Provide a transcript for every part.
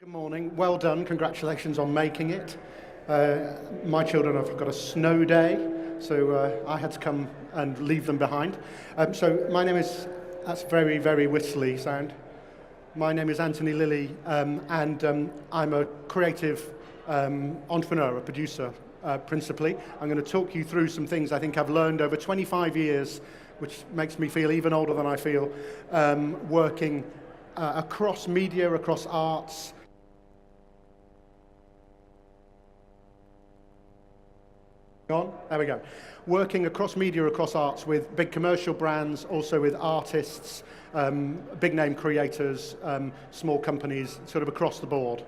Good morning. Well done. Congratulations on making it. My children have got a snow day, so I had to come and leave them behind. So my name is, that's very, very whistly sound. My name is Anthony Lilley, and I'm a creative entrepreneur, a producer, principally. I'm going to talk you through some things I think I've learned over 25 years, which makes me feel even older than I feel, working across media, across arts. There we go. Working across media, across arts with big commercial brands, also with artists, big name creators, small companies, sort of across the board.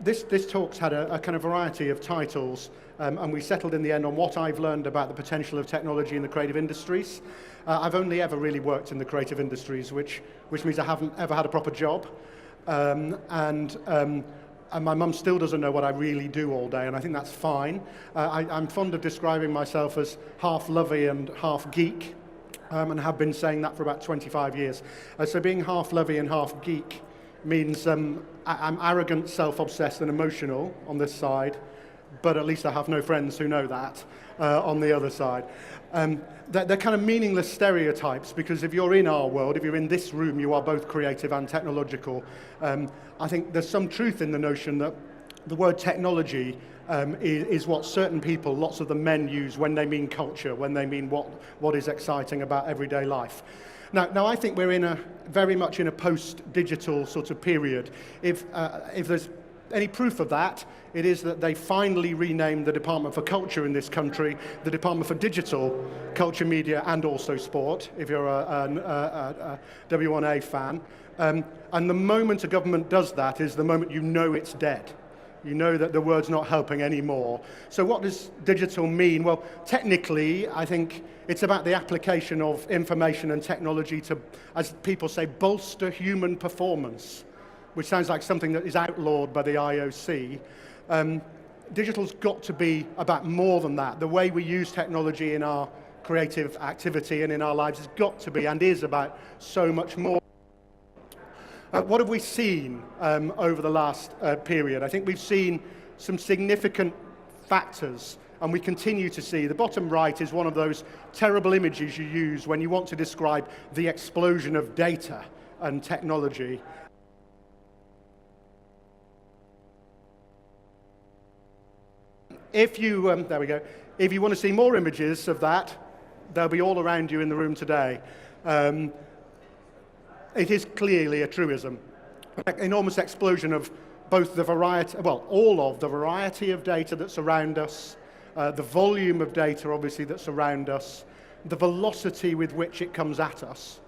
This talk's had a kind of variety of titles, and we settled in the end on what I've learned about the potential of technology in the creative industries. I've only ever really worked in the creative industries, which means I haven't ever had a proper job. And my mum still doesn't know what I really do all day, and I think that's fine. I'm fond of describing myself as half lovey and half geek, and have been saying that for about 25 years. So being half lovey and half geek means I'm arrogant, self-obsessed and emotional on this side, but at least I have no friends who know that on the other side. They're kind of meaningless stereotypes, because if you're in our world, if you're in this room, you are both creative and technological. I think there's some truth in the notion that the word technology is what certain people, lots of the men, use when they mean culture, when they mean what is exciting about everyday life. Now I think we're very much in a post-digital sort of period. If there's any proof of that, it is that they finally renamed the Department for Culture in this country the Department for Digital, Culture, Media and also Sport, if you're a W1A fan. And the moment a government does that is the moment you know it's dead. You know that the word's not helping anymore. So what does digital mean? Well, technically, I think it's about the application of information and technology to, as people say, bolster human performance, which sounds like something that is outlawed by the IOC. Digital's got to be about more than that. The way we use technology in our creative activity and in our lives has got to be and is about so much more. What have we seen over the last period? I think we've seen some significant factors, and we continue to see. The bottom right is one of those terrible images you use when you want to describe the explosion of data and technology. If you, there we go. If you want to see more images of that, they'll be all around you in the room today. It is clearly a truism. An enormous explosion of both the variety, well, all of the variety of data that's around us, the volume of data, obviously, that's around us, the velocity with which it comes at us,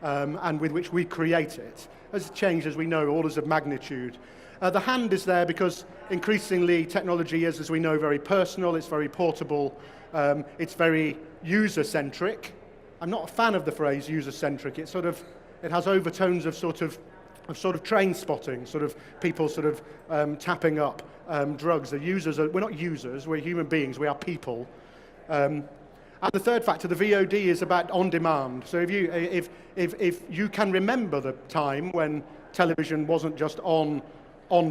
and with which we create it, has changed, as we know, orders of magnitude. The hand is there because increasingly technology is, as we know, very personal, it's very portable, it's very user-centric. I'm not a fan of the phrase user-centric. It has overtones of sort of train spotting, sort of people sort of tapping up drugs. We're not users, we're human beings, we are people. And the third factor, the VOD, is about on demand. So if you can remember the time when television wasn't just on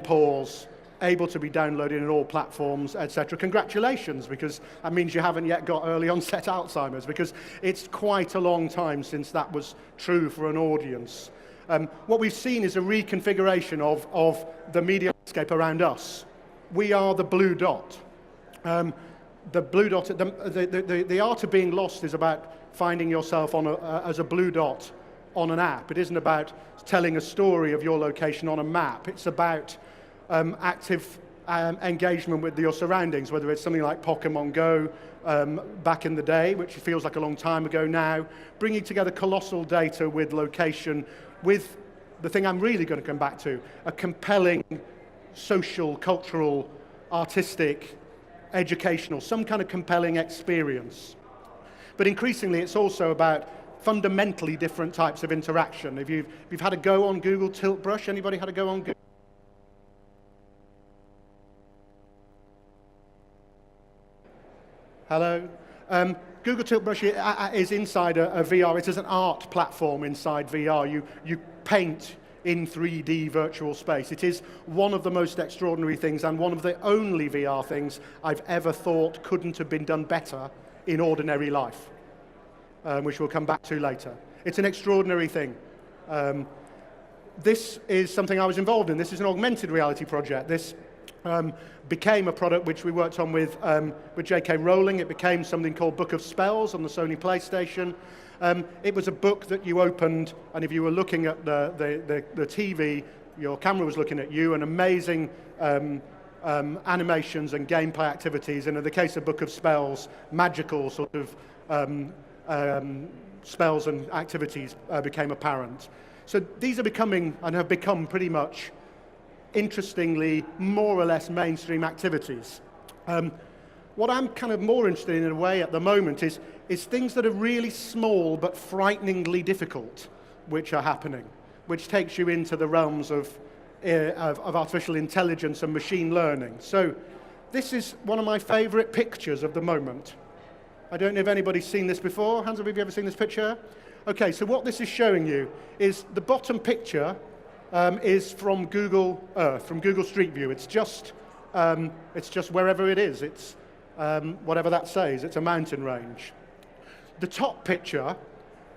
pause, able to be downloaded in all platforms, etc. Congratulations, because that means you haven't yet got early onset Alzheimer's, because it's quite a long time since that was true for an audience. What we've seen is a reconfiguration of the media landscape around us. We are the blue dot. The blue dot, the art of being lost is about finding yourself as a blue dot on an app. It isn't about telling a story of your location on a map. It's about active engagement with your surroundings, whether it's something like Pokemon Go back in the day, which feels like a long time ago now, bringing together colossal data with location, with the thing I'm really going to come back to, a compelling social, cultural, artistic, educational, some kind of compelling experience. But increasingly, it's also about fundamentally different types of interaction. If you've had a go on Google Tilt Brush, anybody had a go on Google? Hello? Google Tilt Brush is inside a VR. It is an art platform inside VR. You paint in 3D virtual space. It is one of the most extraordinary things and one of the only VR things I've ever thought couldn't have been done better in ordinary life, which we'll come back to later. It's an extraordinary thing. This is something I was involved in. This is an augmented reality project. This became a product which we worked on with J.K. Rowling. It became something called Book of Spells on the Sony PlayStation. It was a book that you opened, and if you were looking at the TV, your camera was looking at you, and amazing animations and gameplay activities, and in the case of Book of Spells, magical sort of spells and activities became apparent. So these are becoming, and have become pretty much, interestingly, more or less mainstream activities. What I'm kind of more interested in a way at the moment is things that are really small but frighteningly difficult, which are happening, which takes you into the realms of artificial intelligence and machine learning. So this is one of my favorite pictures of the moment. I don't know if anybody's seen this before. Hands up, have you ever seen this picture? Okay, so what this is showing you is the bottom picture is from Google Earth, from Google Street View. It's just wherever it is. It's whatever that says. It's a mountain range. The top picture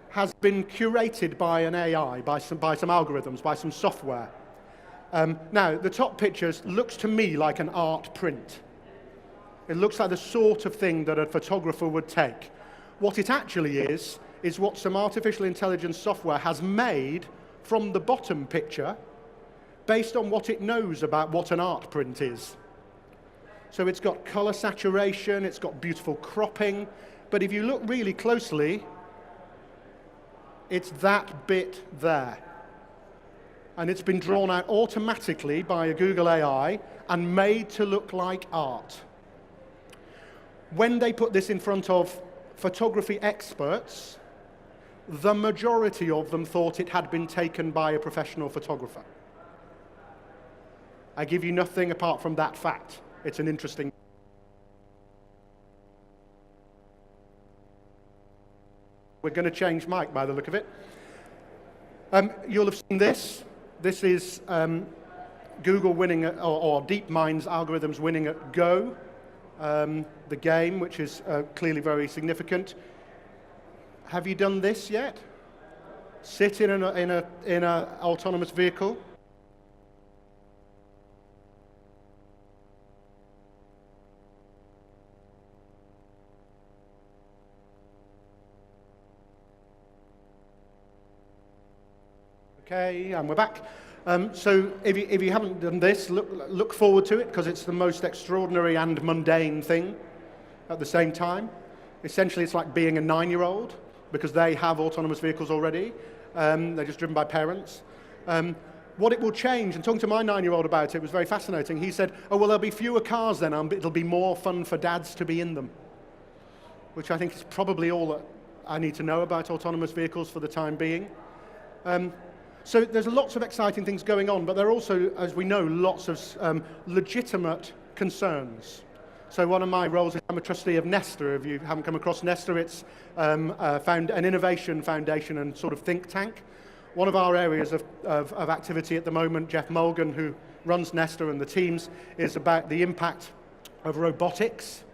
has been curated by an AI, by some algorithms, by some software. Now, the top picture looks to me like an art print. It looks like the sort of thing that a photographer would take. What it actually is what some artificial intelligence software has made from the bottom picture based on what it knows about what an art print is. So it's got color saturation, it's got beautiful cropping, but if you look really closely, it's that bit there. And it's been drawn out automatically by a Google AI and made to look like art. When they put this in front of photography experts, the majority of them thought it had been taken by a professional photographer. I give you nothing apart from that fact. It's an interesting. We're going to change mic by the look of it. You'll have seen this. This is Google winning, or DeepMind's algorithms winning at Go, the game, which is clearly very significant. Have you done this yet? Sit in an autonomous vehicle. Okay, and we're back. So if you haven't done this, look forward to it, because it's the most extraordinary and mundane thing at the same time. Essentially, it's like being a 9-year-old, because they have autonomous vehicles already. They're just driven by parents. What it will change, and talking to my 9-year-old about it was very fascinating. He said, oh, well, there'll be fewer cars then, it'll be more fun for dads to be in them, which I think is probably all that I need to know about autonomous vehicles for the time being. So there's lots of exciting things going on, but there are also, as we know, lots of legitimate concerns. So one of my roles is I'm a trustee of Nesta. If you haven't come across Nesta, it's an innovation foundation and sort of think tank. One of our areas of activity at the moment, Jeff Mulgan, who runs Nesta and the teams, is about the impact of robotics.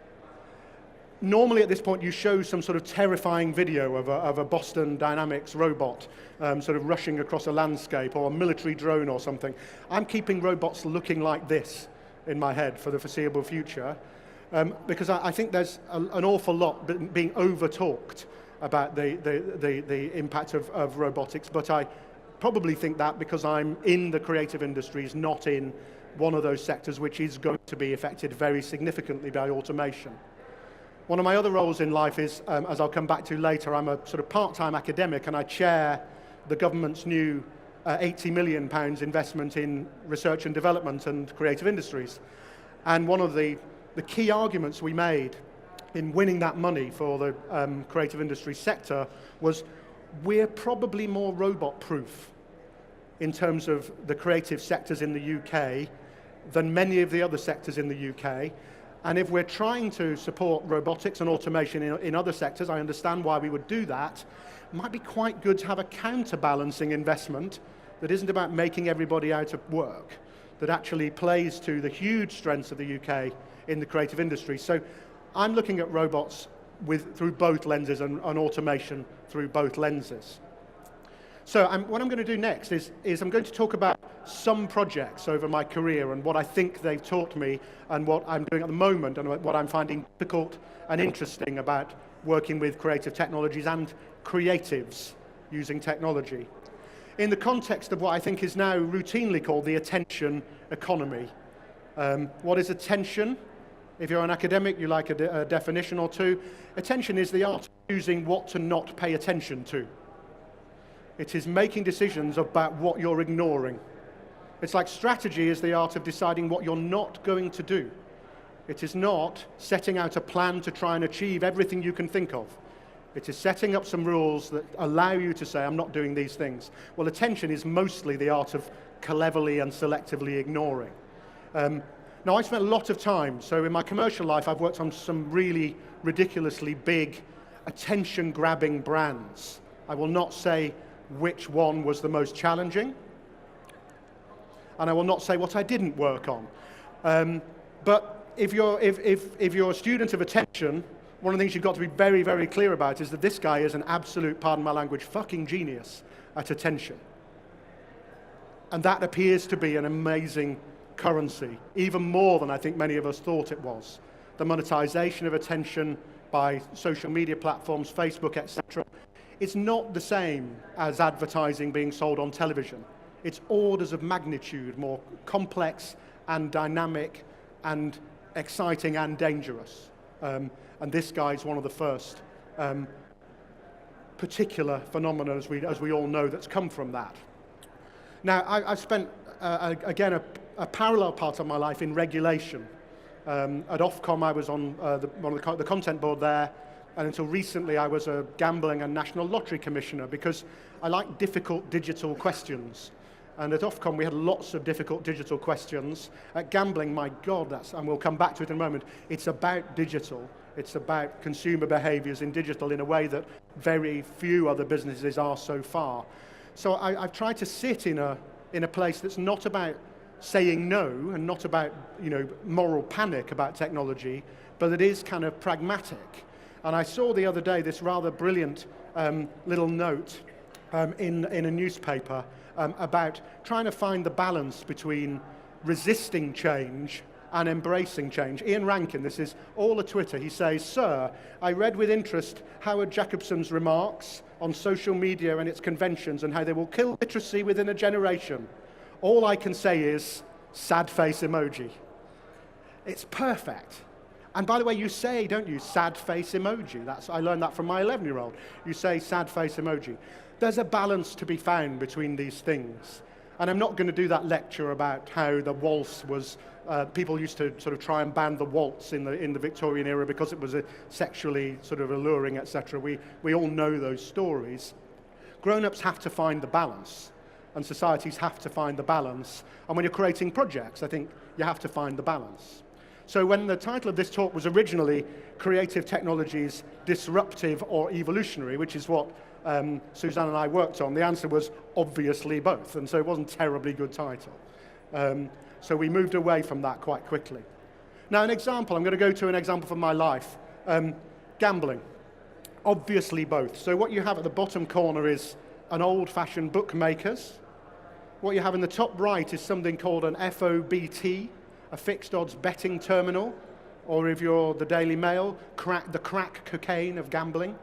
Normally at this point you show some sort of terrifying video of a Boston Dynamics robot sort of rushing across a landscape, or a military drone or something. I'm keeping robots looking like this in my head for the foreseeable future, because I think there's an awful lot being over-talked about the impact of robotics, but I probably think that because I'm in the creative industries, not in one of those sectors which is going to be affected very significantly by automation. One of my other roles in life is, as I'll come back to later, I'm a sort of part-time academic, and I chair the government's new £80 million investment in research and development and creative industries. And one of the key arguments we made in winning that money for the creative industry sector was, we're probably more robot-proof in terms of the creative sectors in the UK than many of the other sectors in the UK. And if we're trying to support robotics and automation in other sectors, I understand why we would do that. It might be quite good to have a counterbalancing investment that isn't about making everybody out of work, that actually plays to the huge strengths of the UK in the creative industry. So I'm looking at robots through both lenses and automation through both lenses. So what I'm going to do next is I'm going to talk about some projects over my career and what I think they've taught me and what I'm doing at the moment and what I'm finding difficult and interesting about working with creative technologies and creatives using technology. In the context of what I think is now routinely called the attention economy. What is attention? If you're an academic, you like a definition or two. Attention is the art of choosing what to not pay attention to. It is making decisions about what you're ignoring. It's like strategy is the art of deciding what you're not going to do. It is not setting out a plan to try and achieve everything you can think of. It is setting up some rules that allow you to say, I'm not doing these things. Well, attention is mostly the art of cleverly and selectively ignoring. Now, I spent a lot of time, so in my commercial life, I've worked on some really ridiculously big, attention-grabbing brands. I will not say which one was the most challenging, and I will not say what I didn't work on. But if you're a student of attention, one of the things you've got to be very, very clear about is that this guy is an absolute, pardon my language, fucking genius at attention. And that appears to be an amazing currency, even more than I think many of us thought it was. The monetization of attention by social media platforms, Facebook, etc. It's not the same as advertising being sold on television. It's orders of magnitude more complex and dynamic and exciting and dangerous. And this guy is one of the first particular phenomena, as we all know, that's come from that. Now, I've spent, again, a parallel part of my life in regulation. At Ofcom, I was on the content board there, and until recently, I was a gambling and national lottery commissioner because I like difficult digital questions. And at Ofcom, we had lots of difficult digital questions. At gambling, my God, and we'll come back to it in a moment, it's about digital. It's about consumer behaviors in digital in a way that very few other businesses are so far. So I've tried to sit in a place that's not about saying no and not about moral panic about technology, but it is kind of pragmatic. And I saw the other day this rather brilliant little note in a newspaper about trying to find the balance between resisting change and embracing change. Ian Rankin, this is all a Twitter, he says, "Sir, I read with interest Howard Jacobson's remarks on social media and its conventions and how they will kill literacy within a generation. All I can say is, sad face emoji." It's perfect. And by the way, you say, don't you, sad face emoji. I learned that from my 11-year-old. You say sad face emoji. There's a balance to be found between these things. And I'm not going to do that lecture about how the waltz was, people used to sort of try and ban the waltz in the Victorian era because it was sexually sort of alluring, etc. We all know those stories. Grown-ups have to find the balance, and societies have to find the balance. And when you're creating projects, I think you have to find the balance. So when the title of this talk was originally Creative Technologies, Disruptive or Evolutionary, which is what Suzanne and I worked on, the answer was obviously both, and so it wasn't a terribly good title. So we moved away from that quite quickly. Now an example, I'm going to go to an example from my life. Gambling, obviously both. So what you have at the bottom corner is an old-fashioned bookmakers. What you have in the top right is something called an FOBT, a fixed odds betting terminal, or if you're the Daily Mail, the crack cocaine of gambling,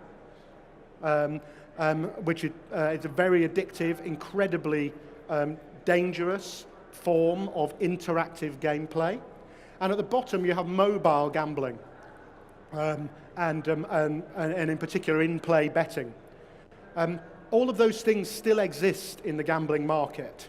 which is a very addictive, incredibly dangerous form of interactive gameplay. And at the bottom you have mobile gambling, and in particular in-play betting. All of those things still exist in the gambling market,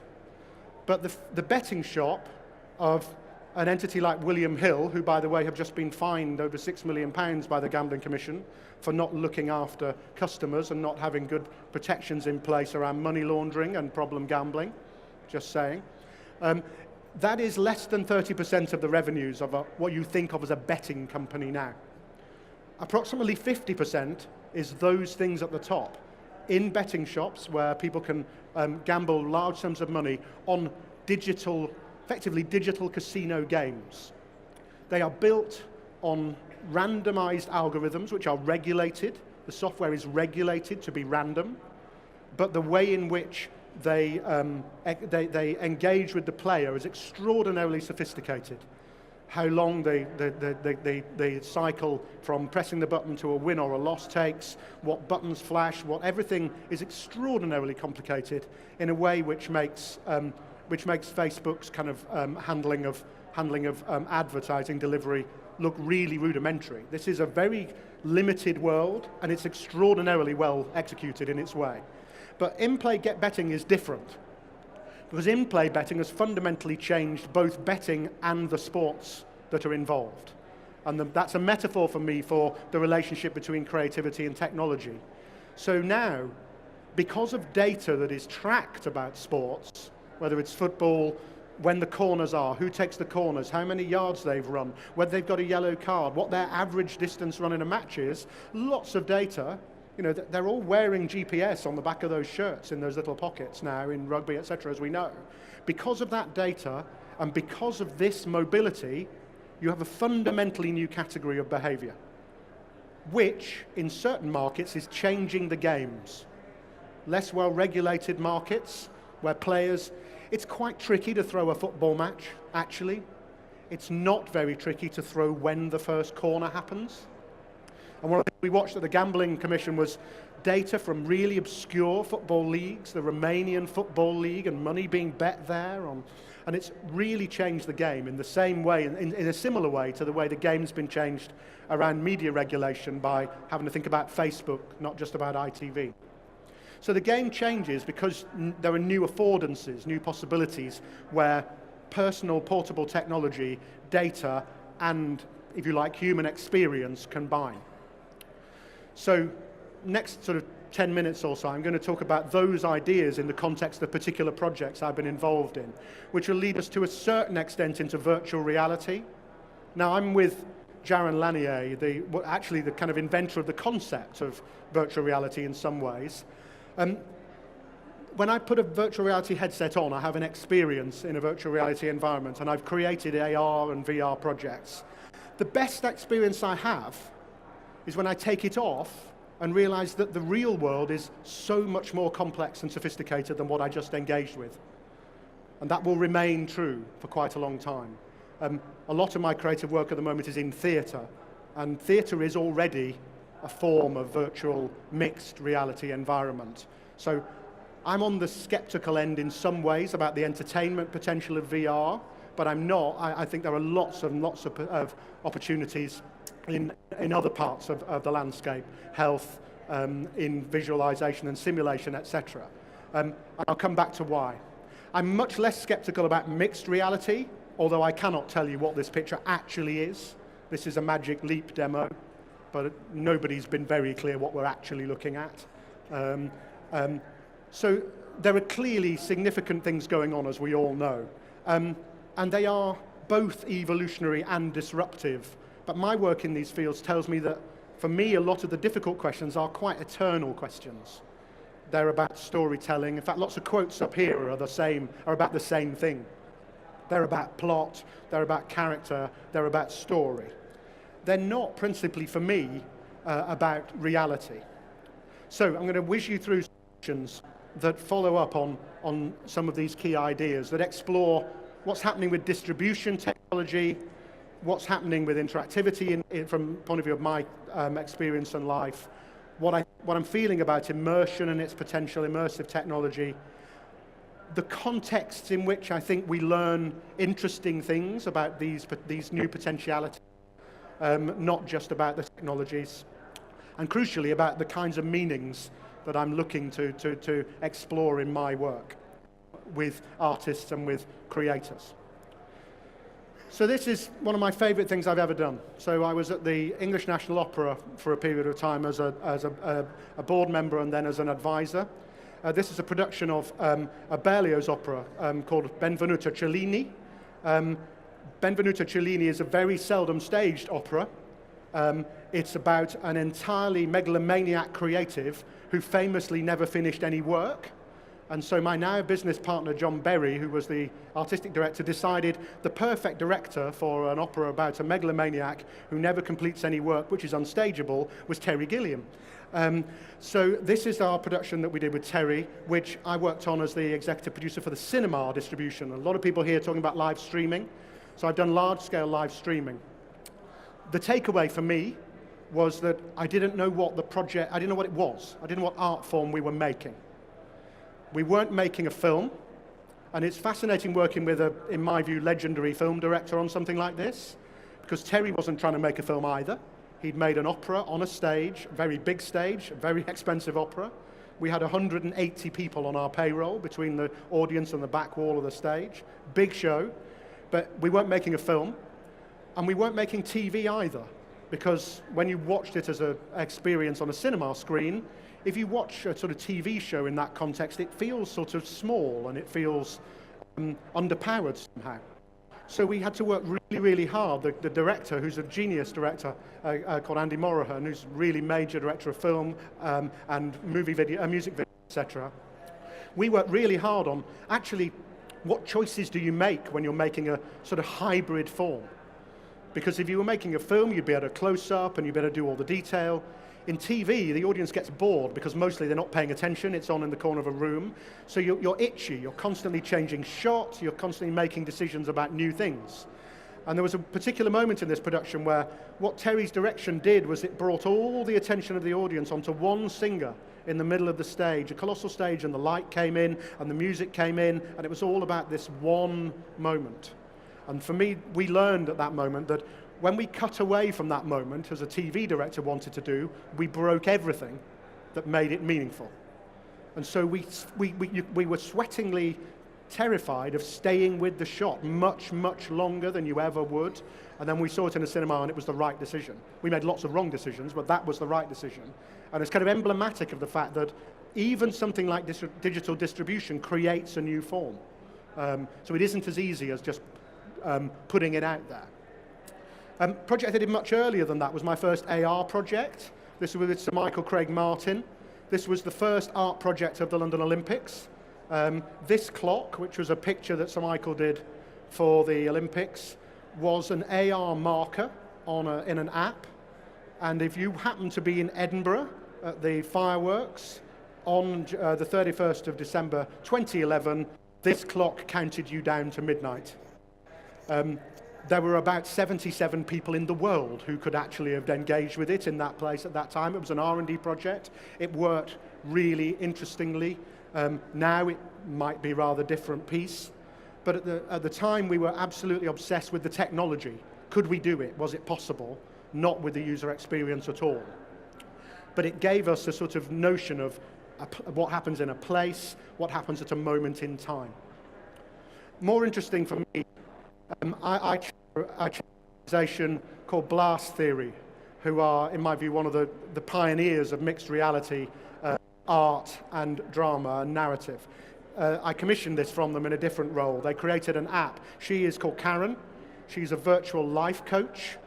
but the betting shop of an entity like William Hill, who, by the way, have just been fined over £6 million by the Gambling Commission for not looking after customers and not having good protections in place around money laundering and problem gambling, just saying. That is less than 30% of the revenues of what you think of as a betting company now. Approximately 50% is those things at the top. in betting shops where people can gamble large sums of money on effectively digital casino games. They are built on randomized algorithms which are regulated. The software is regulated to be random, but the way in which they engage with the player is extraordinarily sophisticated. How long the cycle from pressing the button to a win or a loss takes, what buttons flash, everything is extraordinarily complicated in a way which makes Facebook's kind of handling of advertising delivery look really rudimentary. This is a very limited world, and it's extraordinarily well executed in its way. But in-play betting is different, because in-play betting has fundamentally changed both betting and the sports that are involved. And that's a metaphor for me for the relationship between creativity and technology. So now, because of data that is tracked about sports, whether it's football, when the corners are, who takes the corners, how many yards they've run, whether they've got a yellow card, what their average distance run in a match is, lots of data. You know, they're all wearing GPS on the back of those shirts in those little pockets now in rugby, etc., as we know. Because of that data and because of this mobility, you have a fundamentally new category of behavior, which in certain markets is changing the games. Less well-regulated markets where players, it's quite tricky to throw a football match, actually. It's not very tricky to throw when the first corner happens. And what we watched at the Gambling Commission was data from really obscure football leagues, the Romanian Football League, and money being bet there. And it's really changed the game in the same way, in a similar way to the way the game's been changed around media regulation by having to think about Facebook, not just about ITV. So the game changes because there are new affordances, new possibilities where personal portable technology, data, and, if you like, human experience combine. So next sort of 10 minutes or so, I'm going to talk about those ideas in the context of particular projects I've been involved in, which will lead us to a certain extent into virtual reality. Now, I'm with Jaron Lanier, actually the kind of inventor of the concept of virtual reality in some ways. When I put a virtual reality headset on, I have an experience in a virtual reality environment, and I've created AR and VR projects. The best experience I have is when I take it off and realize that the real world is so much more complex and sophisticated than what I just engaged with. And that will remain true for quite a long time. A lot of my creative work at the moment is in theatre, and theatre is already a form of virtual mixed reality environment. So I'm on the skeptical end in some ways about the entertainment potential of VR, but I'm not. I think there are lots and lots of opportunities in other parts of the landscape, health, in visualization and simulation, etc. I'll come back to why. I'm much less skeptical about mixed reality, although I cannot tell you what this picture actually is. This is a Magic Leap demo, but nobody's been very clear what we're actually looking at. So there are clearly significant things going on, as we all know. And they are both evolutionary and disruptive. But my work in these fields tells me that, for me, a lot of the difficult questions are quite eternal questions. They're about storytelling. In fact, lots of quotes up here are about the same thing. They're about plot, they're about character, they're about story. They're not principally, for me, about reality. So I'm going to whiz you through sections that follow up on some of these key ideas, that explore what's happening with distribution technology, what's happening with interactivity from the point of view of my experience and life, what I'm feeling about immersion and its potential, immersive technology, the contexts in which I think we learn interesting things about these new potentialities, not just about the technologies, and crucially about the kinds of meanings that I'm looking to explore in my work with artists and with creators. So this is one of my favorite things I've ever done. So I was at the English National Opera for a period of time as a board member and then as an advisor. This is a production of a Berlioz opera called Benvenuto Cellini. Benvenuto Cellini is a very seldom staged opera. It's about an entirely megalomaniac creative who famously never finished any work. And so my now business partner, John Berry, who was the artistic director, decided the perfect director for an opera about a megalomaniac who never completes any work, which is unstageable, was Terry Gilliam. So this is our production that we did with Terry, which I worked on as the executive producer for the cinema distribution. A lot of people here talking about live streaming. So I've done large-scale live streaming. The takeaway for me was that I didn't know what the project, I didn't know what it was. I didn't know what art form we were making. We weren't making a film, and it's fascinating working with a, in my view, legendary film director on something like this, because Terry wasn't trying to make a film either. He'd made an opera on a stage, a very big stage, a very expensive opera. We had 180 people on our payroll between the audience and the back wall of the stage. Big show, but we weren't making a film, and we weren't making TV either, because when you watched it as an experience on a cinema screen, if you watch a sort of TV show in that context, it feels sort of small and it feels underpowered somehow. So we had to work really, really hard. The director, who's a genius director called Andy Morahan, who's a really major director of film and movie video, music video, etc. We worked really hard on actually what choices do you make when you're making a sort of hybrid form. Because if you were making a film, you'd be able to close up and you'd be able to do all the detail. In TV, the audience gets bored because mostly they're not paying attention. It's on in the corner of a room. So you're itchy. You're constantly changing shots. You're constantly making decisions about new things. And there was a particular moment in this production where what Terry's direction did was it brought all the attention of the audience onto one singer in the middle of the stage, a colossal stage, and the light came in and the music came in, and it was all about this one moment. And for me, we learned at that moment that when we cut away from that moment, as a TV director wanted to do, we broke everything that made it meaningful. And so we were sweatingly terrified of staying with the shot much, much longer than you ever would. And then we saw it in a cinema and it was the right decision. We made lots of wrong decisions, but that was the right decision. And it's kind of emblematic of the fact that even something like digital distribution creates a new form. So it isn't as easy as just putting it out there. Project I did much earlier than that was my first AR project. This was with Sir Michael Craig Martin. This was the first art project of the London Olympics. This clock, which was a picture that Sir Michael did for the Olympics, was an AR marker in an app. And if you happen to be in Edinburgh at the fireworks on the 31st of December 2011, this clock counted you down to midnight. There were about 77 people in the world who could actually have engaged with it in that place at that time. It was an R&D project. It worked really interestingly. Now it might be a rather different piece. But at the time, we were absolutely obsessed with the technology. Could we do it? Was it possible? Not with the user experience at all. But it gave us a sort of notion of what happens in a place, what happens at a moment in time. More interesting for me, I an organization called Blast Theory, who are, in my view, one of the pioneers of mixed reality, art and drama and narrative. I commissioned this from them in a different role. They created an app. She is called Karen. She's a virtual life coach.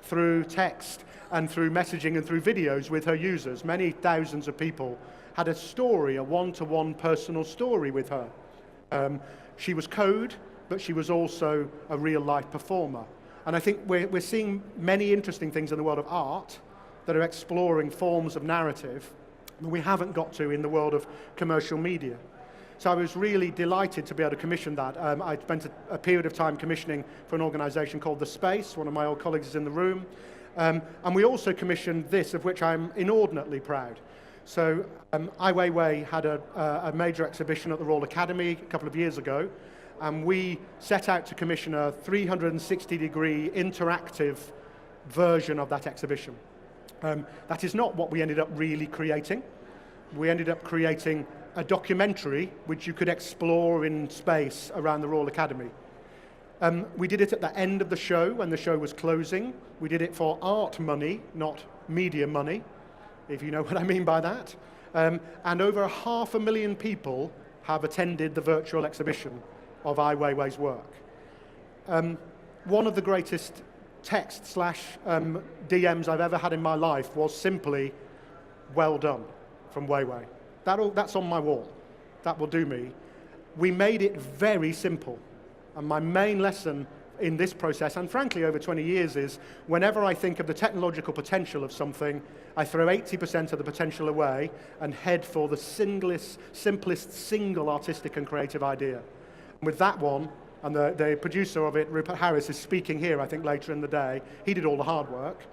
Through text and through messaging and through videos with her users. Many thousands of people had a story, a one-to-one personal story with her. She was code, but she was also a real-life performer. And I think we're seeing many interesting things in the world of art that are exploring forms of narrative that we haven't got to in the world of commercial media. So I was really delighted to be able to commission that. I spent a period of time commissioning for an organization called The Space. One of my old colleagues is in the room. And we also commissioned this, of which I'm inordinately proud. So Ai Weiwei had a major exhibition at the Royal Academy a couple of years ago, and we set out to commission a 360-degree interactive version of that exhibition. That is not what we ended up really creating. We ended up creating a documentary which you could explore in space around the Royal Academy. We did it at the end of the show when the show was closing. We did it for art money, not media money, if you know what I mean by that. And over 500,000 people have attended the virtual exhibition of Ai Weiwei's work. One of the greatest text/DMs I've ever had in my life was simply, "Well done," from Weiwei. That's on my wall. That will do me. We made it very simple. And my main lesson in this process, and frankly over 20 years, is whenever I think of the technological potential of something, I throw 80% of the potential away and head for the simplest single artistic and creative idea. And with that one, and the producer of it, Rupert Harris, is speaking here, I think, later in the day. He did all the hard work.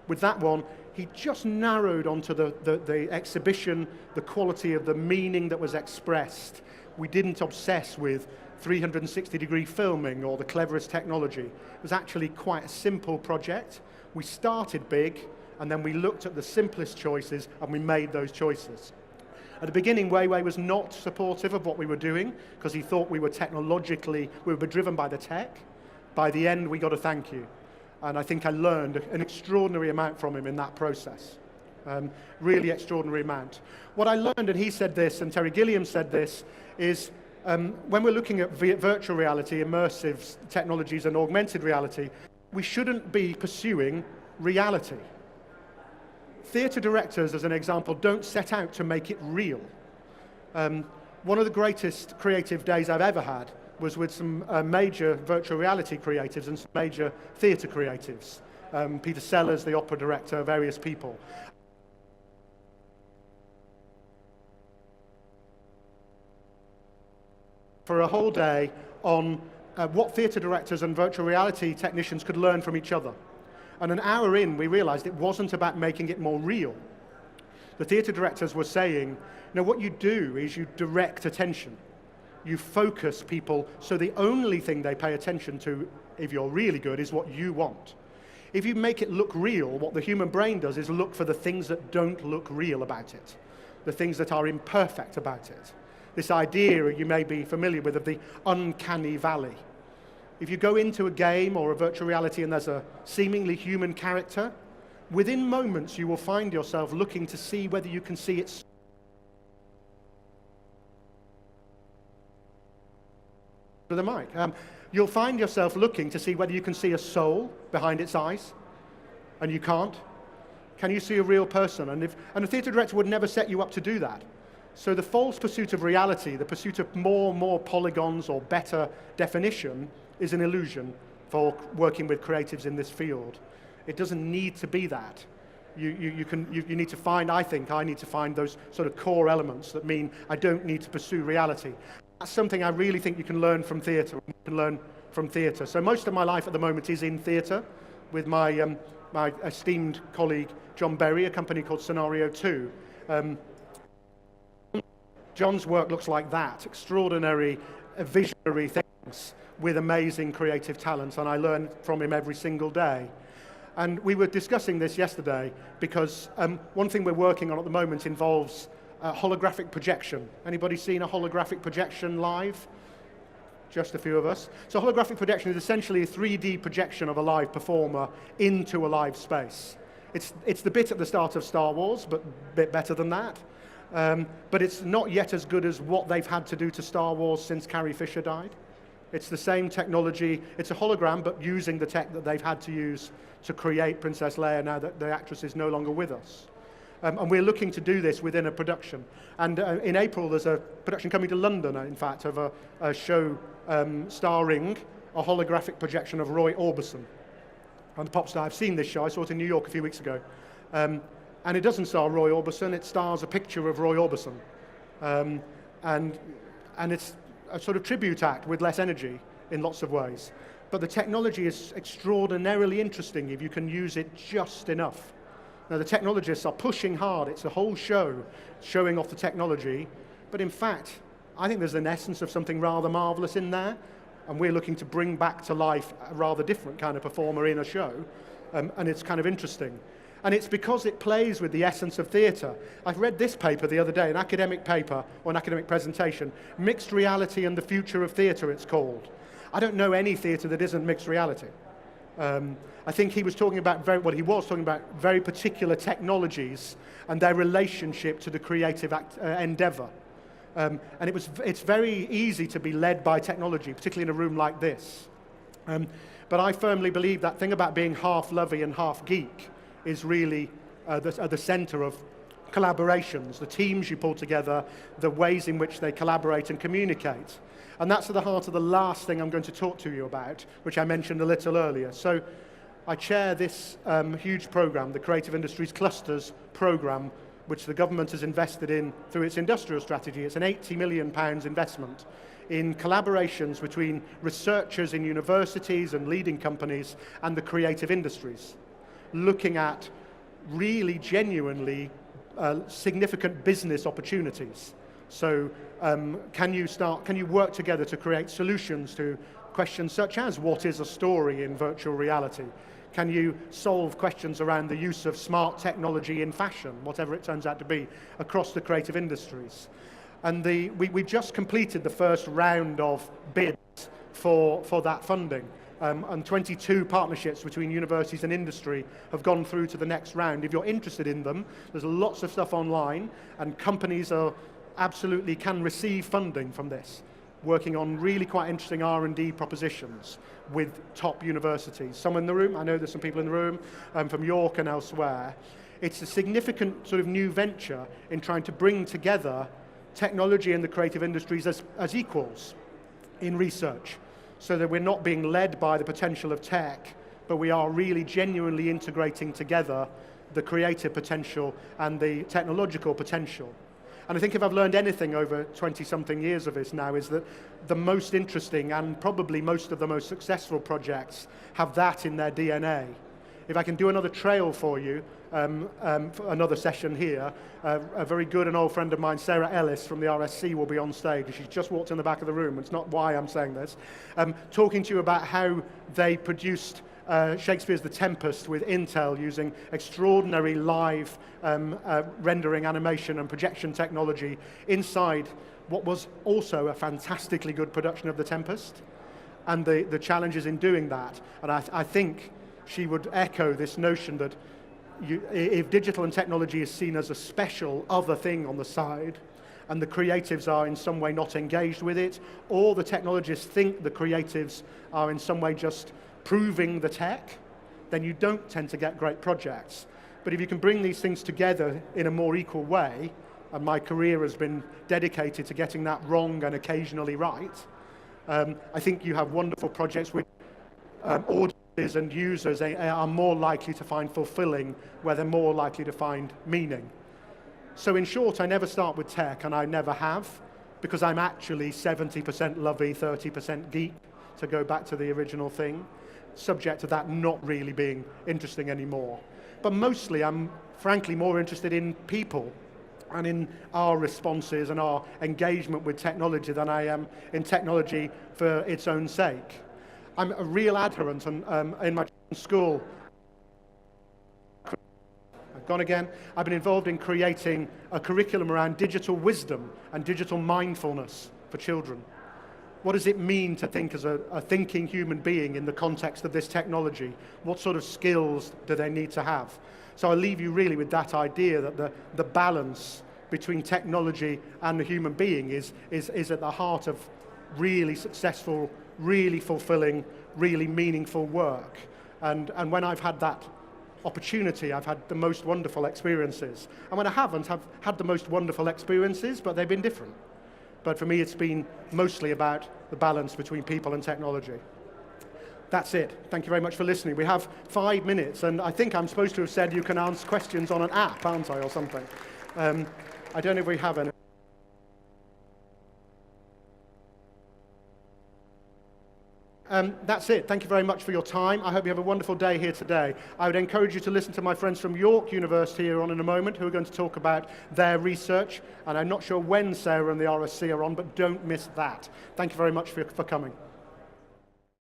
With that one, he just narrowed onto the exhibition, the quality of the meaning that was expressed. We didn't obsess with 360-degree filming or the cleverest technology. It was actually quite a simple project. We started big, and then we looked at the simplest choices, and we made those choices. At the beginning, Weiwei was not supportive of what we were doing, because he thought we were driven by the tech. By the end, we got a thank you. And I think I learned an extraordinary amount from him in that process. Really extraordinary amount. What I learned, and he said this, and Terry Gilliam said this, is when we're looking at virtual reality, immersive technologies, and augmented reality, we shouldn't be pursuing reality. Theatre directors, as an example, don't set out to make it real. One of the greatest creative days I've ever had was with some major virtual reality creatives and some major theatre creatives. Peter Sellers, the opera director, various people. For a whole day on what theatre directors and virtual reality technicians could learn from each other. And an hour in, we realized it wasn't about making it more real. The theatre directors were saying, what you do is you direct attention. You focus people, so the only thing they pay attention to, if you're really good, is what you want. If you make it look real, what the human brain does is look for the things that don't look real about it, the things that are imperfect about it. This idea you may be familiar with of the uncanny valley. If you go into a game or a virtual reality and there's a seemingly human character, within moments you will find yourself looking to see whether you can see it. To the mic. You'll find yourself looking to see whether you can see a soul behind its eyes, and you can't. Can you see a real person? And a theatre director would never set you up to do that. So the false pursuit of reality, the pursuit of more polygons or better definition, is an illusion for working with creatives in this field. It doesn't need to be that. You need to find, I need to find those sort of core elements that mean I don't need to pursue reality. That's something I really think you can learn from theatre. So most of my life at the moment is in theatre with my esteemed colleague John Berry, a company called Scenario 2. John's work looks like that, extraordinary, visionary things with amazing creative talents, and I learn from him every single day. And we were discussing this yesterday because one thing we're working on at the moment involves holographic projection. Anybody seen a holographic projection live? Just a few of us. So holographic projection is essentially a 3D projection of a live performer into a live space. It's the bit at the start of Star Wars, but a bit better than that. But it's not yet as good as what they've had to do to Star Wars since Carrie Fisher died. It's the same technology. It's a hologram, but using the tech that they've had to use to create Princess Leia now that the actress is no longer with us. And we're looking to do this within a production. And in April, there's a production coming to London, in fact, of a show starring a holographic projection of Roy Orbison. And the pop star, I've seen this show, I saw it in New York a few weeks ago. And it doesn't star Roy Orbison, it stars a picture of Roy Orbison. And it's a sort of tribute act with less energy in lots of ways. But the technology is extraordinarily interesting if you can use it just enough. Now, the technologists are pushing hard. It's a whole show showing off the technology. But in fact, I think there's an essence of something rather marvelous in there. And we're looking to bring back to life a rather different kind of performer in a show. And it's kind of interesting. And it's because it plays with the essence of theatre. I've read this paper the other day, an academic paper or an academic presentation, Mixed Reality and the Future of Theatre, it's called. I don't know any theatre that isn't mixed reality. I think he was talking about very particular technologies and their relationship to the creative endeavour. And it's very easy to be led by technology, particularly in a room like this. But I firmly believe that thing about being half lovey and half geek is really at the center of collaborations, the teams you pull together, the ways in which they collaborate and communicate. And that's at the heart of the last thing I'm going to talk to you about, which I mentioned a little earlier. So I chair this huge program, the Creative Industries Clusters program, which the government has invested in through its industrial strategy. It's an £80 million investment in collaborations between researchers in universities and leading companies and the creative industries, looking at really genuinely significant business opportunities. So can you work together to create solutions to questions such as what is a story in virtual reality? Can you solve questions around the use of smart technology in fashion, whatever it turns out to be, across the creative industries? And we just completed the first round of bids for that funding. And 22 partnerships between universities and industry have gone through to the next round. If you're interested in them, there's lots of stuff online, and companies absolutely can receive funding from this, working on really quite interesting R&D propositions with top universities. Some in the room, I know there's some people in the room from York and elsewhere. It's a significant sort of new venture in trying to bring together technology and the creative industries as equals in research, so that we're not being led by the potential of tech, but we are really genuinely integrating together the creative potential and the technological potential. And I think if I've learned anything over 20-something years of this now, is that the most interesting and probably most of the most successful projects have that in their DNA. If I can do another trail for you, for another session here, a very good and old friend of mine, Sarah Ellis from the RSC, will be on stage. She's just walked in the back of the room. It's not why I'm saying this. Talking to you about how they produced Shakespeare's The Tempest with Intel using extraordinary live rendering, animation and projection technology inside what was also a fantastically good production of The Tempest, and the challenges in doing that. And I think she would echo this notion that if digital and technology is seen as a special other thing on the side, and the creatives are in some way not engaged with it, or the technologists think the creatives are in some way just proving the tech, then you don't tend to get great projects. But if you can bring these things together in a more equal way, and my career has been dedicated to getting that wrong and occasionally right, I think you have wonderful projects which audiences and users are more likely to find fulfilling, where they're more likely to find meaning. So in short, I never start with tech, and I never have, because I'm actually 70% lovey, 30% geek, to go back to the original thing, subject to that not really being interesting anymore. But mostly I'm frankly more interested in people and in our responses and our engagement with technology than I am in technology for its own sake. I'm a real adherent, and in my school, I've gone again, I've been involved in creating a curriculum around digital wisdom and digital mindfulness for children. What does it mean to think as a thinking human being in the context of this technology? What sort of skills do they need to have? So I'll leave you really with that idea that the balance between technology and the human being is at the heart of really successful, really fulfilling, really meaningful work. And when I've had that opportunity, I've had the most wonderful experiences. And when I haven't, I've had the most wonderful experiences, but they've been different. But for me, it's been mostly about the balance between people and technology. That's it. Thank you very much for listening. We have 5 minutes, and I think I'm supposed to have said you can answer questions on an app, aren't I, or something. I don't know if we have any. That's it. Thank you very much for your time. I hope you have a wonderful day here today. I would encourage you to listen to my friends from York University here on in a moment, who are going to talk about their research. And I'm not sure when Sarah and the RSC are on, but don't miss that. Thank you very much for coming.